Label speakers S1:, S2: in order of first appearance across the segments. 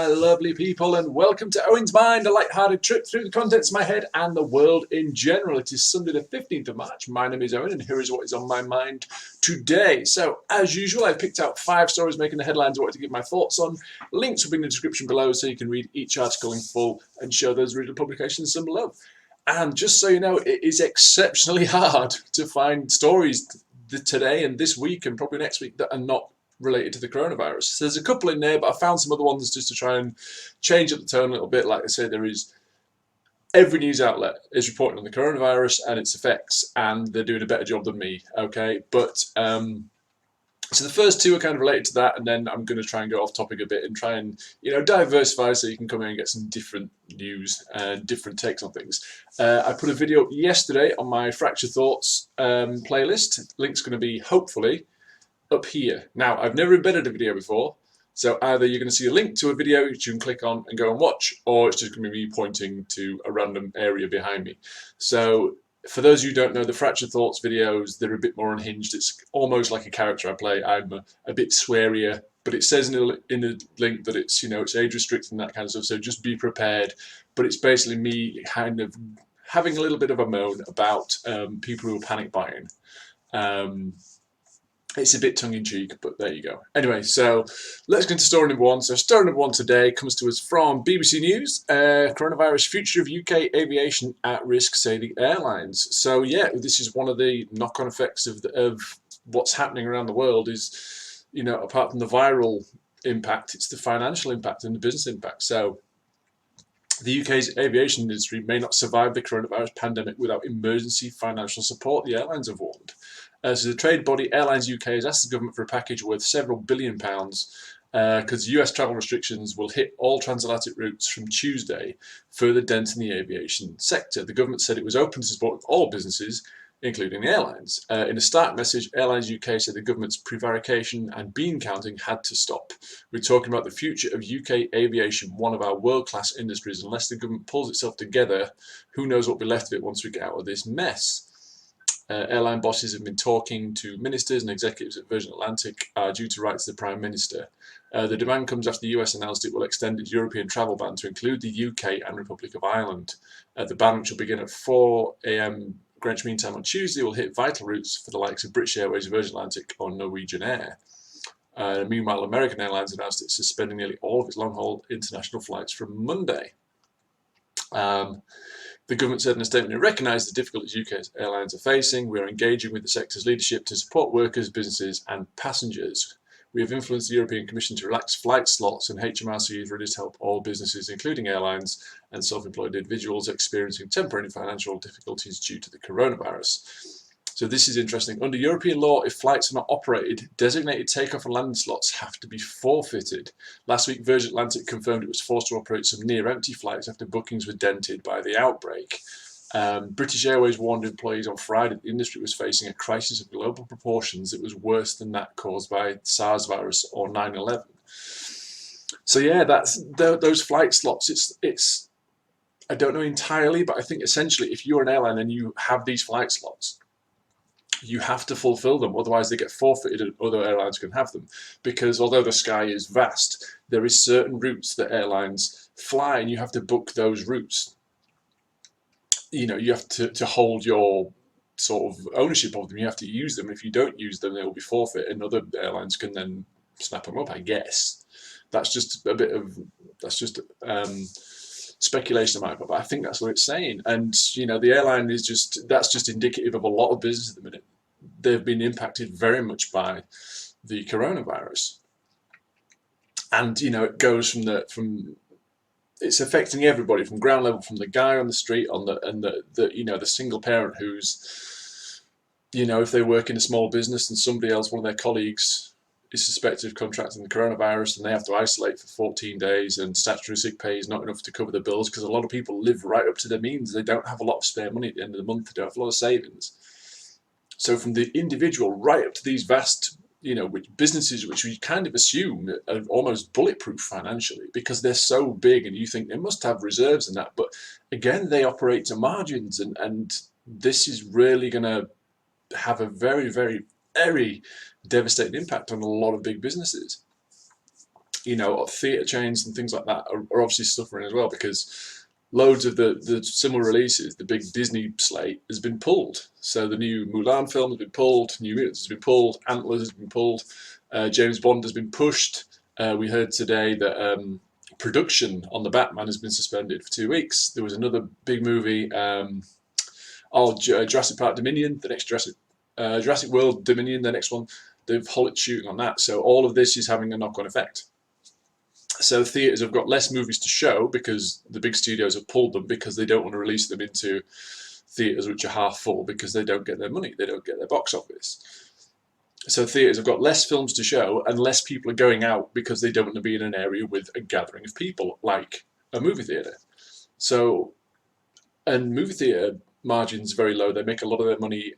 S1: my lovely people, and welcome to Owen's Mind, a light-hearted trip through the contents of my head and the world in general. It is Sunday the 15th of March. My name is Owen, and here is what is on my mind today. So, as usual, I've picked out 5 stories making the headlines I want to give my thoughts on. Links will be in the description below so you can read each article in full and show those reader publications some love. And just so you know, it is exceptionally hard to find stories today and this week and probably next week that are not related to the coronavirus. So there's a couple in there, but I found some other ones just to try and change up the tone a little bit. Like I say, there is every news outlet is reporting on the coronavirus and its effects, and they're doing a better job than me. Okay, but so the first 2 are kind of related to that, and then I'm going to try and go off topic a bit and try and diversify so you can come in and get some different news and different takes on things. I put a video up yesterday on my Fracture Thoughts playlist. Link's going to be hopefully up here. Now, I've never embedded a video before, so either you're going to see a link to a video which you can click on and go and watch, or it's just going to be me pointing to a random area behind me. So for those of you who don't know, the Fracture Thoughts videos, they're a bit more unhinged. It's almost like a character I play. I'm a bit swearier, but it says in the link that it's it's age restricted and that kind of stuff, so just be prepared. But it's basically me kind of having a little bit of a moan about people who are panic buying. It's a bit tongue-in-cheek, but there you go. Anyway, so let's get into story number 1. So story number 1 today comes to us from BBC News. Coronavirus, future of UK aviation at risk, say the airlines. So yeah, this is one of the knock-on effects of what's happening around the world is, apart from the viral impact, it's the financial impact and the business impact. So the UK's aviation industry may not survive the coronavirus pandemic without emergency financial support, the airlines have warned. So the trade body Airlines UK has asked the government for a package worth several £billions because US travel restrictions will hit all transatlantic routes from Tuesday, further denting the aviation sector. The government said it was open to support all businesses, including the airlines. In a stark message, Airlines UK said the government's prevarication and bean counting had to stop. We're talking about the future of UK aviation, one of our world-class industries. Unless the government pulls itself together, who knows what will be left of it once we get out of this mess. Airline bosses have been talking to ministers and executives at Virgin Atlantic are due to write to the Prime Minister. The demand comes after the US announced it will extend its European travel ban to include the UK and Republic of Ireland. The ban, which will begin at 4 AM Greenwich Mean Time on Tuesday, will hit vital routes for the likes of British Airways, Virgin Atlantic or Norwegian Air. Meanwhile, American Airlines announced it's suspending nearly all of its long-haul international flights from Monday. The government said in a statement it recognised the difficulties UK airlines are facing. We are engaging with the sector's leadership to support workers, businesses and passengers. We have influenced the European Commission to relax flight slots, and HMRC is ready to help all businesses, including airlines and self-employed individuals experiencing temporary financial difficulties due to the coronavirus. So this is interesting. Under European law, if flights are not operated, designated takeoff and landing slots have to be forfeited. Last week, Virgin Atlantic confirmed it was forced to operate some near-empty flights after bookings were dented by the outbreak. British Airways warned employees on Friday that the industry was facing a crisis of global proportions that was worse than that caused by SARS virus or 9/11. So yeah, that's those flight slots. It's I don't know entirely, but I think essentially if you're an airline and you have these flight slots, you have to fulfill them, otherwise they get forfeited and other airlines can have them. Because although the sky is vast, there is certain routes that airlines fly and you have to book those routes. You have to hold your sort of ownership of them. You have to use them. If you don't use them, they will be forfeit and other airlines can then snap them up, I guess. That's just a bit of, speculation on my part, but I think that's what it's saying. And the airline is that's just indicative of a lot of business at the minute. They've been impacted very much by the coronavirus, and it goes from it's affecting everybody from ground level, from the guy on the street the single parent who's if they work in a small business and somebody else, one of their colleagues, is suspected of contracting the coronavirus and they have to isolate for 14 days and statutory sick pay is not enough to cover the bills because a lot of people live right up to their means. They don't have a lot of spare money at the end of the month. They don't have a lot of savings. So from the individual right up to these vast, businesses which we kind of assume are almost bulletproof financially because they're so big and you think they must have reserves and that. But again, they operate to margins and this is really going to have a very, very, very devastating impact on a lot of big businesses. you know, theatre chains and things like that are obviously suffering as well, because loads of the similar releases, the big Disney slate, has been pulled. So the new Mulan film has been pulled, New Mutants has been pulled, Antlers has been pulled, James Bond has been pushed. We heard today that production on the Batman has been suspended for 2 weeks. There was another big movie, Jurassic Park Dominion, the next Jurassic World Dominion, the next one. They've halted shooting on that. So all of this is having a knock-on effect. So theatres have got less movies to show because the big studios have pulled them, because they don't want to release them into theatres which are half full, because they don't get their money, they don't get their box office. So theatres have got less films to show, and less people are going out because they don't want to be in an area with a gathering of people, like a movie theatre. So, and movie theatre margins are very low. They make a lot of their money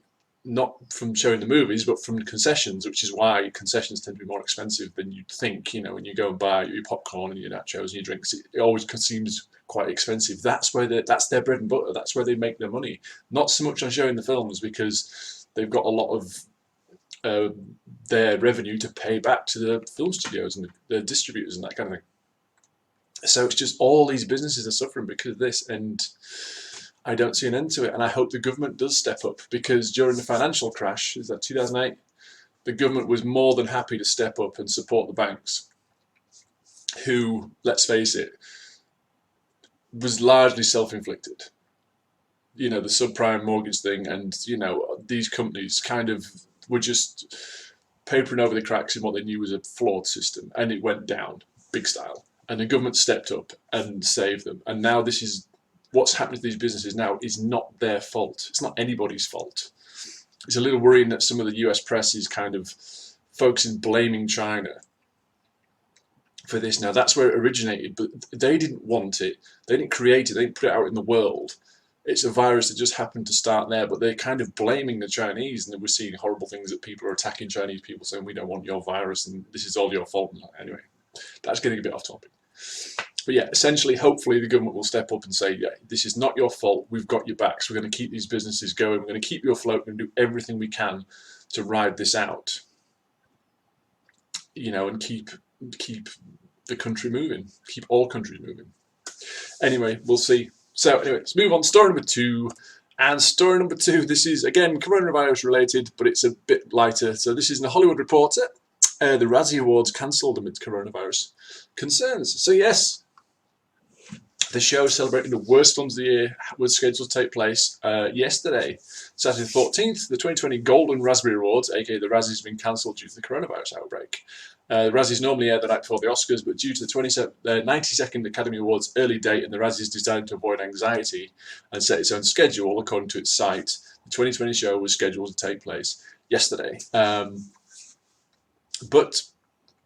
S1: not from showing the movies, but from concessions, which is why concessions tend to be more expensive than you'd think. You know, when you go and buy your popcorn and your nachos and your drinks, it always seems quite expensive. That's their bread and butter. That's where they make their money. Not so much on showing the films, because they've got a lot of their revenue to pay back to the film studios and the distributors and that kind of thing. So it's just all these businesses are suffering because of this, and I don't see an end to it. And I hope the government does step up, because during the financial crash, is that 2008, the government was more than happy to step up and support the banks, who, let's face it, was largely self-inflicted. You know, the subprime mortgage thing, and, you know, these companies kind of were just papering over the cracks in what they knew was a flawed system, and it went down big style. And the government stepped up and saved them. And now this is what's happening to these businesses now is not their fault. It's not anybody's fault. It's a little worrying that some of the US press is kind of focusing, blaming China for this. Now, that's where it originated, but they didn't want it. They didn't create it. They didn't put it out in the world. It's a virus that just happened to start there, but they're kind of blaming the Chinese, and we're seeing horrible things, that people are attacking Chinese people, saying we don't want your virus and this is all your fault. Anyway, that's getting a bit off topic. But yeah, essentially, hopefully the government will step up and say, yeah, this is not your fault. We've got your backs. We're going to keep these businesses going. We're going to keep you afloat. We're going to do everything we can to ride this out, you know, and keep the country moving, keep all countries moving. Anyway, we'll see. So anyway, let's move on. Story number 2. And story number 2, this is, again, coronavirus related, but it's a bit lighter. So this is in the Hollywood Reporter. The Razzie Awards cancelled amid coronavirus concerns. So yes, the show celebrating the worst films of the year was scheduled to take place yesterday, Saturday the 14th. The 2020 Golden Raspberry Awards, aka the Razzies, have been cancelled due to the coronavirus outbreak. The Razzies normally air the night before the Oscars, but due to the 92nd Academy Awards early date, and the Razzies decided to avoid anxiety and set its own schedule according to its site, the 2020 show was scheduled to take place yesterday. But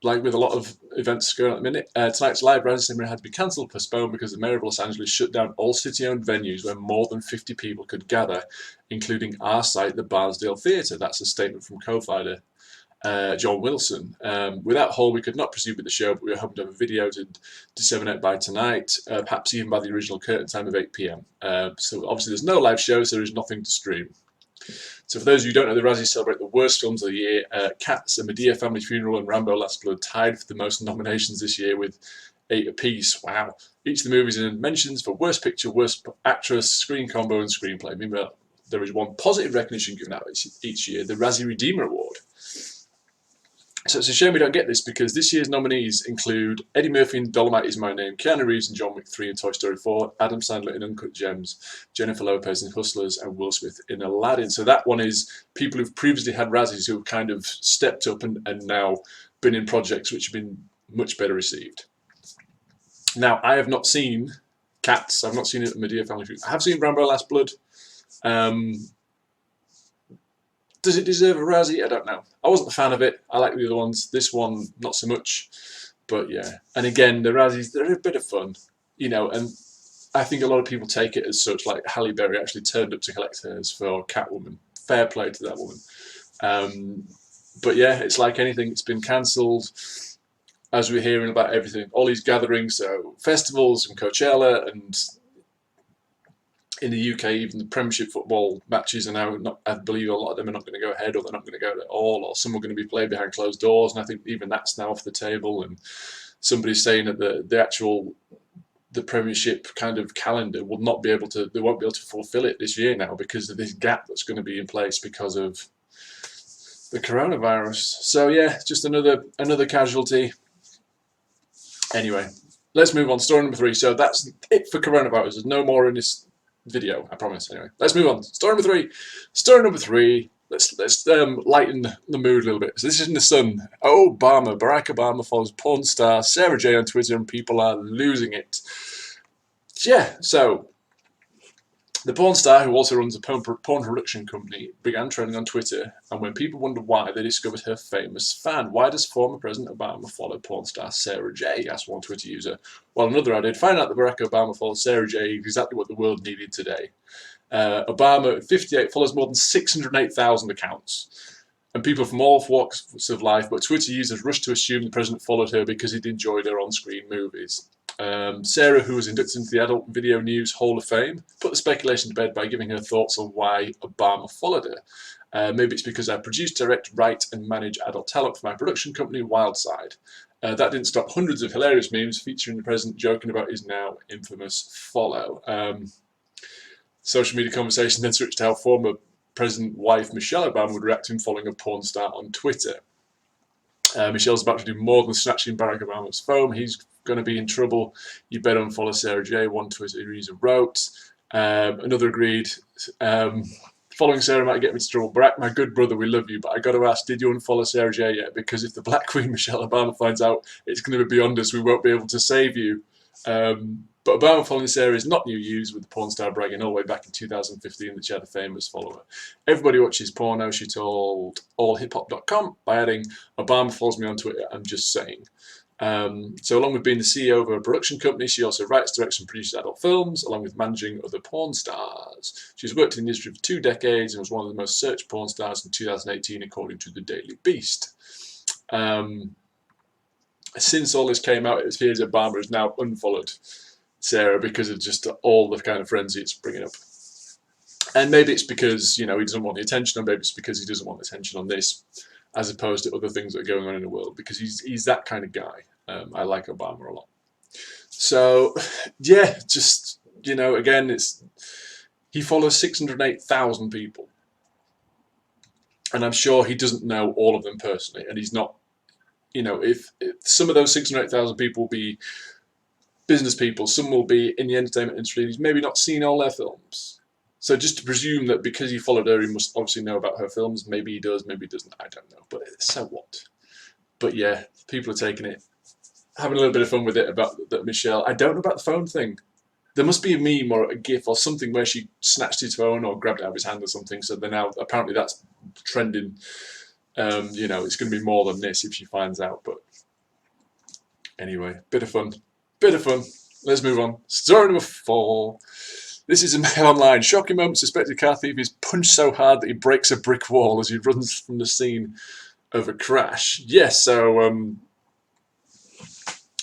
S1: like with a lot of events going on at the minute, tonight's live Razzies ceremony had to be cancelled, postponed, because the mayor of Los Angeles shut down all city-owned venues where more than 50 people could gather, including our site, the Barnesdale Theatre. That's a statement from co-founder John Wilson. Without Hall, we could not proceed with the show, but we were hoping to have a video to disseminate by tonight, perhaps even by the original curtain time of 8 p.m. So obviously there's no live show, so there is nothing to stream. So for those of you who don't know, the Razzies celebrate the worst films of the year. Cats, A Medea Family Funeral, and Rambo Last Blood tied for the most nominations this year with 8 apiece. Wow. Each of the movies in mentions for Worst Picture, Worst Actress, Screen Combo, and Screenplay. Meanwhile, there is one positive recognition given out each year, the Razzie Redeemer Award. So it's a shame we don't get this, because this year's nominees include Eddie Murphy in Dolomite Is My Name, Keanu Reeves in John Wick 3 and Toy Story 4, Adam Sandler in Uncut Gems, Jennifer Lopez in Hustlers, and Will Smith in Aladdin. So that one is people who've previously had Razzies who have kind of stepped up and now been in projects which have been much better received. Now, I have not seen Cats. I've not seen it at Medea Family Feud. I have seen Rambo Last Blood. Does it deserve a Razzie? I don't know. I wasn't a fan of it. I like the other ones. This one, not so much. But yeah. And again, the Razzies, they're a bit of fun, you know, and I think a lot of people take it as such, like Halle Berry actually turned up to collect hers for Catwoman. Fair play to that woman. But yeah, it's like anything. It's been cancelled, as we're hearing about everything. All these gatherings, so festivals and Coachella, and in the UK, even the Premiership football matches are now not, I believe a lot of them are not going to go ahead, or they're not going to go at all, or some are going to be played behind closed doors, and I think even that's now off the table. And somebody's saying that the Premiership kind of calendar will not be able to, they won't be able to fulfil it this year now because of this gap that's going to be in place because of the coronavirus. So yeah, just another casualty. Anyway, let's move on. Story number 3. So that's it for coronavirus. There's no more in this video, I promise. Anyway, let's move on. Story number 3. Story number 3. Let's lighten the mood a little bit. So this is in the Sun. Barack Obama follows porn star Sarah J on Twitter and people are losing it. Yeah, so the porn star, who also runs a porn production company, began trending on Twitter, and when people wondered why, they discovered her famous fan. Why does former President Obama follow porn star Sarah J? Asked one Twitter user. While another added, find out that Barack Obama follows Sarah J exactly what the world needed today. Obama, at 58, follows more than 608,000 accounts, and people from all walks of life, but Twitter users rushed to assume the president followed her because he'd enjoyed her on-screen movies. Sarah, who was inducted into the Adult Video News Hall of Fame, put the speculation to bed by giving her thoughts on why Obama followed her. Maybe it's because I produce, direct, write and manage adult talent for my production company, Wildside. That didn't stop hundreds of hilarious memes featuring the president joking about his now infamous follow. Social media conversation then switched to how former President wife Michelle Obama would react to him following a porn star on Twitter. Michelle's about to do more than snatching Barack Obama's phone. He's going to be in trouble. You better unfollow Sarah J, one Twitter user wrote. Another agreed. Following Sarah might get me into trouble. Barack, my good brother, we love you, but I got to ask, did you unfollow Sarah J yet? Because if the Black Queen Michelle Obama finds out, it's going to be beyond us. We won't be able to save you. But Obama following Sarah is not new news, with the porn star bragging all the way back in 2015 that she had a famous follower. Everybody watches porno, she told allhiphop.com by adding, Obama follows me on Twitter, I'm just saying. So along with being the CEO of a production company, she also writes, directs and produces adult films, along with managing other porn stars. She's worked in the industry for 2 decades and was one of the most searched porn stars in 2018, according to the Daily Beast. Since all this came out, it appears Obama has now unfollowed Sarah because of just all the kind of frenzy it's bringing up. And maybe it's because, he doesn't want the attention, or maybe it's because he doesn't want the attention on this, as opposed to other things that are going on in the world, because he's that kind of guy. I like Obama a lot. So, yeah, just, again, he follows 608,000 people. And I'm sure he doesn't know all of them personally, and he's not, if some of those 608,000 people will be business people, some will be in the entertainment industry, he's maybe not seen all their films. So just to presume that because he followed her, he must obviously know about her films. Maybe he does, maybe he doesn't, I don't know. But so what? But yeah, people are taking it, having a little bit of fun with it about that Michelle. I don't know about the phone thing. There must be a meme or a gif or something where she snatched his phone or grabbed it out of his hand or something. So then now, apparently that's trending. It's going to be more than this if she finds out. But anyway, bit of fun. Let's move on. Story number 4. This is a Mail Online. Shocking moment. Suspected car thief is punched so hard that he breaks a brick wall as he runs from the scene of a crash. Yes, so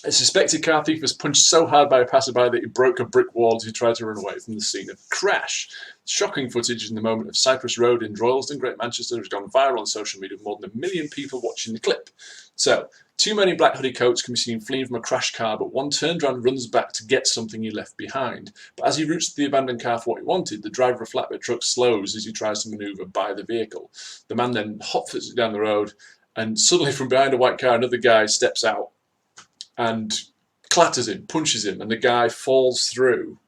S1: a suspected car thief was punched so hard by a passerby that he broke a brick wall as he tried to run away from the scene of a crash. Shocking footage in the moment of Cypress Road in Droylsden, Great Manchester, has gone viral on social media with more than 1 million people watching the clip. So, 2 men in black hoodie coats can be seen fleeing from a crashed car, but one turns around and runs back to get something he left behind. But as he routes to the abandoned car for what he wanted, the driver of a flatbed truck slows as he tries to manoeuvre by the vehicle. The man then hot-foots it down the road, and suddenly from behind a white car, another guy steps out and clatters him, punches him, and the guy falls through.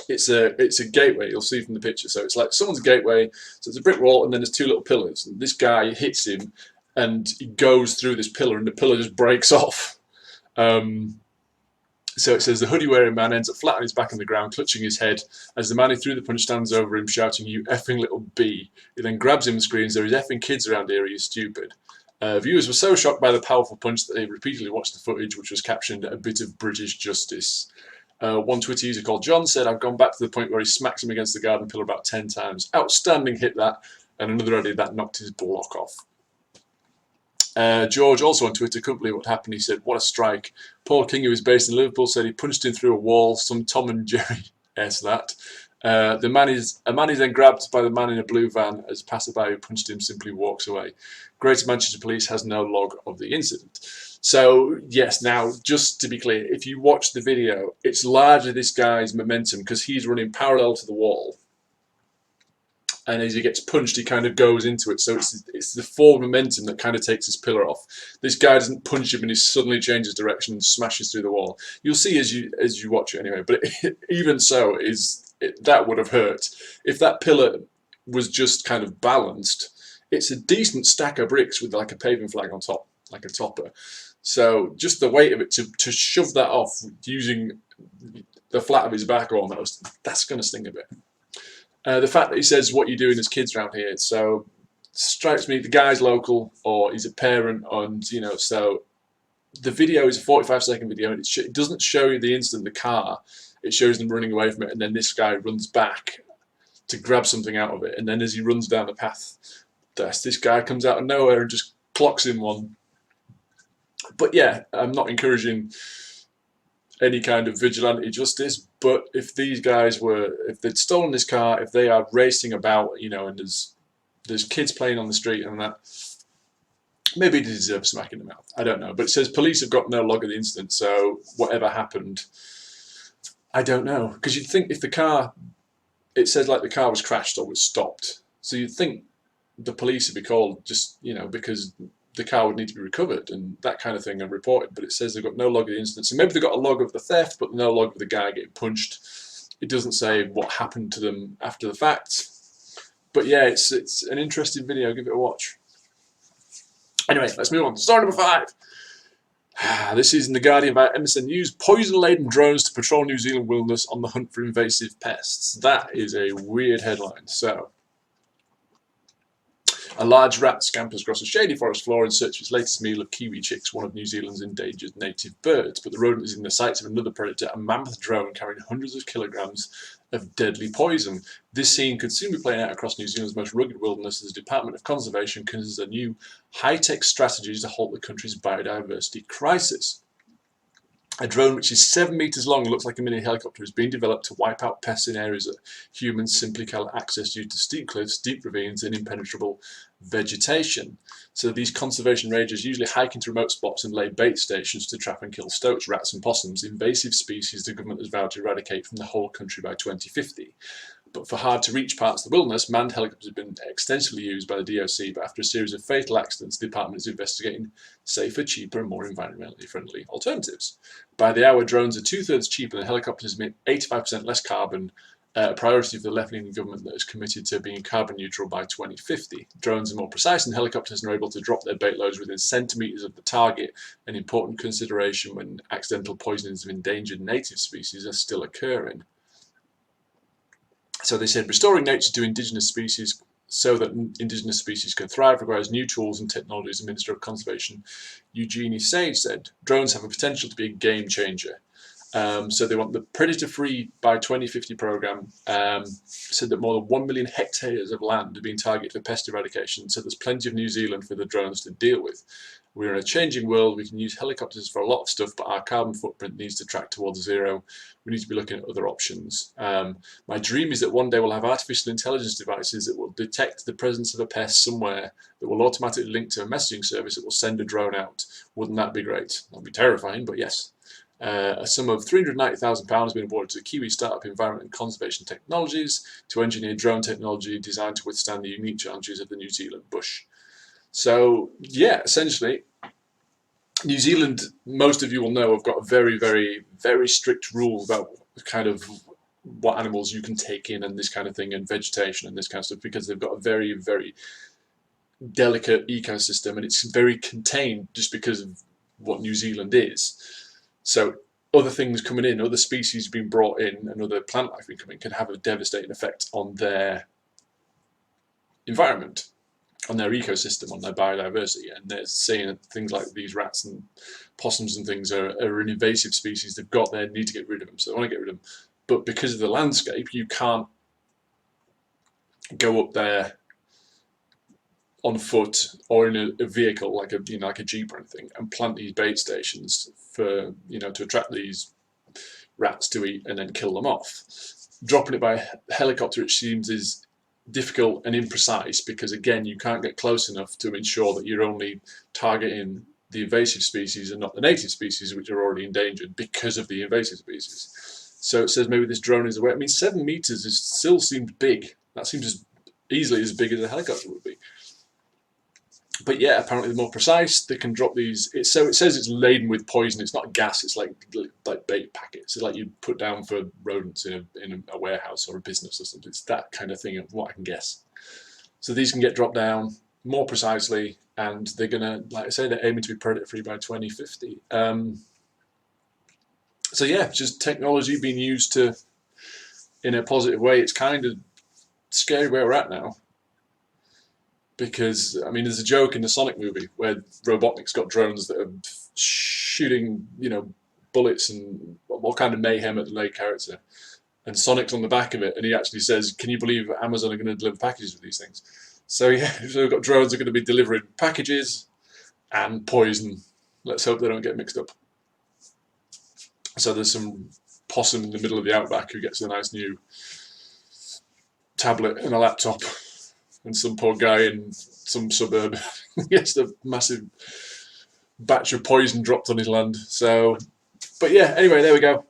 S1: It's a gateway, you'll see from the picture. So it's like someone's gateway, so it's a brick wall, and then there's 2 little pillars. And this guy hits him, and he goes through this pillar, and the pillar just breaks off. So it says the hoodie-wearing man ends up flat on his back on the ground, clutching his head, as the man who threw the punch stands over him, shouting, "You effing little B." He then grabs him and screams, "There is effing kids around here, are you stupid?" Viewers were so shocked by the powerful punch that they repeatedly watched the footage, which was captioned "a bit of British justice." One Twitter user called John said, "I've gone back to the point where he smacks him against the garden pillar about 10 times. Outstanding hit that." And another added that knocked his block off. George, also on Twitter, couldn't believe what happened. He said, "What a strike." Paul King, who is based in Liverpool, said he punched him through a wall. Some Tom and Jerry S that. A man is then grabbed by the man in a blue van as passerby who punched him simply walks away. Greater Manchester Police has no log of the incident. So yes, now just to be clear, if you watch the video, it's largely this guy's momentum because he's running parallel to the wall, and as he gets punched, he kind of goes into it. So it's the forward momentum that kind of takes his pillar off. This guy doesn't punch him and he suddenly changes direction and smashes through the wall. You'll see as you watch it anyway. But even so, that would have hurt if that pillar was just kind of balanced. It's a decent stack of bricks with like a paving flag on top, like a topper. So just the weight of it to shove that off using the flat of his back almost, that's going to sting a bit. The fact that he says what you doing as kids around here, so strikes me the guy's local or he's a parent, and so the video is a 45-second video and it doesn't show you the instant the car. It shows them running away from it, and then this guy runs back to grab something out of it, and then as he runs down the path, this guy comes out of nowhere and just clocks him one. But yeah, I'm not encouraging any kind of vigilante justice, but if these guys if they'd stolen this car, if they are racing about, and there's kids playing on the street and that, maybe they deserve a smack in the mouth. I don't know. But it says police have got no log of the incident, so whatever happened, I don't know. Because you'd think if the car, it says like the car was crashed or was stopped, so you'd think the police would be called just, because the car would need to be recovered and that kind of thing and reported, but it says they've got no log of the incident. So maybe they've got a log of the theft, but no log of the guy getting punched. It doesn't say what happened to them after the fact. But yeah, it's an interesting video. Give it a watch. Anyway, let's move on. Story number 5. This is in The Guardian by MSN News. Poison-laden drones to patrol New Zealand wilderness on the hunt for invasive pests. That is a weird headline. So, a large rat scampers across a shady forest floor in search of its latest meal of kiwi chicks, one of New Zealand's endangered native birds. But the rodent is in the sights of another predator, a mammoth drone carrying hundreds of kilograms of deadly poison. This scene could soon be playing out across New Zealand's most rugged wilderness as the Department of Conservation considers a new high-tech strategy to halt the country's biodiversity crisis. A drone which is 7 meters long and looks like a mini helicopter is being developed to wipe out pests in areas that humans simply cannot access due to steep cliffs, deep ravines and impenetrable vegetation. So these conservation rangers usually hike into remote spots and lay bait stations to trap and kill stoats, rats and possums, invasive species the government has vowed to eradicate from the whole country by 2050. But for hard-to-reach parts of the wilderness, manned helicopters have been extensively used by the DOC, but after a series of fatal accidents, the department is investigating safer, cheaper and more environmentally friendly alternatives. By the hour, drones are 2/3 cheaper than helicopters, emit 85% less carbon, a priority for the left-leaning government that is committed to being carbon neutral by 2050. Drones are more precise than helicopters and are able to drop their bait loads within centimetres of the target, an important consideration when accidental poisonings of endangered native species are still occurring. So they said restoring nature to indigenous species so that indigenous species can thrive requires new tools and technologies, the Minister of Conservation, Eugenie Sage, said. Drones have a potential to be a game changer. So they want the predator-free by 2050 program, said that more than 1 million hectares of land are being targeted for pest eradication, so there's plenty of New Zealand for the drones to deal with. We're in a changing world, we can use helicopters for a lot of stuff, but our carbon footprint needs to track towards zero. We need to be looking at other options. My dream is that one day we'll have artificial intelligence devices that will detect the presence of a pest somewhere, that will automatically link to a messaging service that will send a drone out. Wouldn't that be great? That'd be terrifying, but yes. A sum of £390,000 has been awarded to Kiwi startup Environment and Conservation Technologies to engineer drone technology designed to withstand the unique challenges of the New Zealand bush. So, yeah, essentially, New Zealand, most of you will know, have got very, very, very strict rules about kind of what animals you can take in and this kind of thing, and vegetation and this kind of stuff, because they've got a very, very delicate ecosystem and it's very contained just because of what New Zealand is. So other things coming in, other species being brought in and other plant life being coming can have a devastating effect on their environment, on their ecosystem, on their biodiversity. And they're saying that things like these rats and possums and things are an invasive species. They've got there, need to get rid of them, so they want to get rid of them. But because of the landscape, you can't go up there on foot or in a vehicle like a like a jeep or anything and plant these bait stations for to attract these rats to eat and then kill them off. dropping it by helicopter, it seems, is difficult and imprecise because, again, you can't get close enough to ensure that you're only targeting the invasive species and not the native species, which are already endangered because of the invasive species. So it says maybe this drone is away. I mean, 7 meters still seems big. That seems as easily as big as a helicopter would be. But yeah, apparently they're more precise. They can drop these. So it says it's laden with poison. It's not gas. It's like bait packets. It's like you put down for rodents in a warehouse or a business or something. It's that kind of thing, of what I can guess. So these can get dropped down more precisely, and they're gonna, like I say, they're aiming to be predator free by 2050. So yeah, just technology being used to in a positive way. It's kind of scary where we're at now. Because, I mean, there's a joke in the Sonic movie where Robotnik's got drones that are shooting, bullets and all kind of mayhem at the main character. And Sonic's on the back of it, and he actually says, "Can you believe Amazon are going to deliver packages with these things?" So yeah, so we've got drones that are going to be delivering packages and poison. Let's hope they don't get mixed up. So there's some possum in the middle of the outback who gets a nice new tablet and a laptop. And some poor guy in some suburb gets a massive batch of poison dropped on his land. So, but yeah, anyway, there we go.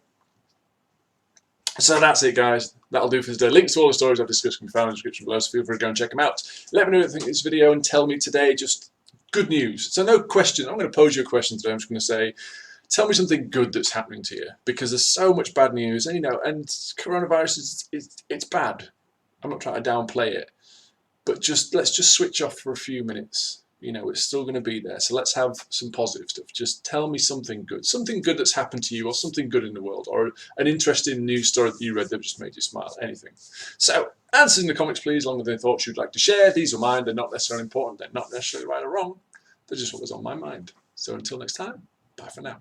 S1: So that's it, guys. That'll do for today. Links to all the stories I've discussed can be found in the description below, so feel free to go and check them out. Let me know what you think of this video and tell me today just good news. So no question. I'm going to pose you a question today. I'm just going to say, tell me something good that's happening to you, because there's so much bad news, and and coronavirus it's bad. I'm not trying to downplay it. But let's just switch off for a few minutes. It's still going to be there. So let's have some positive stuff. Just tell me something good that's happened to you, or something good in the world, or an interesting news story that you read that just made you smile. Anything. So answers in the comments, please, along with any thoughts you'd like to share. These are mine. They're not necessarily important. They're not necessarily right or wrong. They're just what was on my mind. So until next time, bye for now.